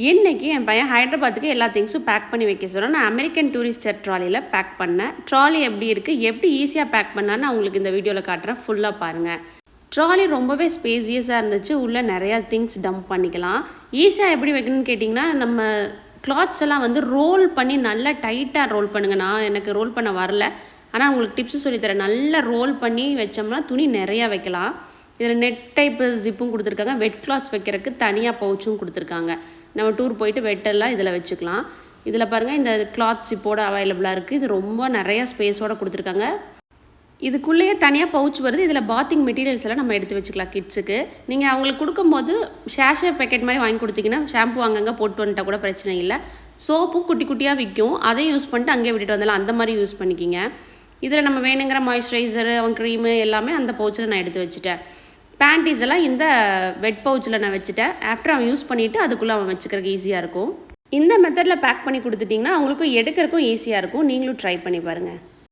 இன்றைக்கி என் பையன் ஹைதராபாத்துக்கு எல்லா திங்ஸும் பேக் பண்ணி வைக்க சொன்னேன். நான் அமெரிக்கன் டூரிஸ்டர் ட்ராலியில் பேக் பண்ணேன். ட்ராலி எப்படி இருக்குது, எப்படி ஈஸியாக பேக் பண்ணான்னு நான் உங்களுக்கு இந்த வீடியோவில் காட்டுறேன். ஃபுல்லாக பாருங்கள். ட்ராலி ரொம்பவே ஸ்பேசியஸாக இருந்துச்சு. உள்ளே நிறையா திங்ஸ் டம்ப் பண்ணிக்கலாம். ஈஸியாக எப்படி வைக்கணும்னு கேட்டிங்கன்னா, நம்ம கிளாத்ஸ் எல்லாம் வந்து ரோல் பண்ணி நல்லா டைட்டாக ரோல் பண்ணுங்கள். எனக்கு ரோல் பண்ண வரல, ஆனால் உங்களுக்கு டிப்ஸு சொல்லித்தரேன். நல்லா ரோல் பண்ணி வச்சோம்னா துணி நிறையா வைக்கலாம். இதில் நெட் டைப்பு ஜிப்பும் கொடுத்துருக்காங்க. வெட் கிளாத்ஸ் வைக்கிறதுக்கு தனியாக பவுச்சும் கொடுத்துருக்காங்க. நம்ம டூர் போயிட்டு வெட்டெல்லாம் இதில் வச்சுக்கலாம். இதில் பாருங்கள், இந்த கிளாத் ஜிப்போட அவைலபிளாக இருக்குது. இது ரொம்ப நிறையா ஸ்பேஸோடு கொடுத்துருக்காங்க. இதுக்குள்ளேயே தனியாக பவுச் வருது. இதில் பாத்திங் மெட்டீரியல்ஸ் எல்லாம் நம்ம எடுத்து வச்சுக்கலாம் கிட்ஸுக்கு. நீங்கள் அவங்களுக்கு கொடுக்கும்போது ஷேஷே பேக்கெட் மாதிரி வாங்கி கொடுத்தீங்கன்னா ஷாம்பு அங்கங்கே போட்டு வந்துட்டால் கூட பிரச்சனை இல்லை. சோப்பும் குட்டி குட்டியாக விற்கும், அதையும் யூஸ் பண்ணிட்டு அங்கேயே விட்டுட்டு வந்தாலும் அந்த மாதிரி யூஸ் பண்ணிக்கிங்க. இதில் நம்ம வேணுங்கிற மாய்ஸ்சரைசரு, க்ரீமு எல்லாமே அந்த பவுச்சில் நான் எடுத்து வச்சுட்டேன். பேண்டீஸ் எல்லாம் இந்த வெட் பவுச்சில் நான் வச்சுட்டேன். ஆஃப்டர் அவன் யூஸ் பண்ணிவிட்டு அதுக்குள்ளே அவன் வச்சுக்கிறதுக்கு ஈஸியாக இருக்கும். இந்த மெத்தடில் பேக் பண்ணி கொடுத்துட்டிங்கன்னா அவங்களுக்கும் எடுக்கிறதுக்கும் ஈஸியாக இருக்கும். நீங்களும் ட்ரை பண்ணி பாருங்கள்.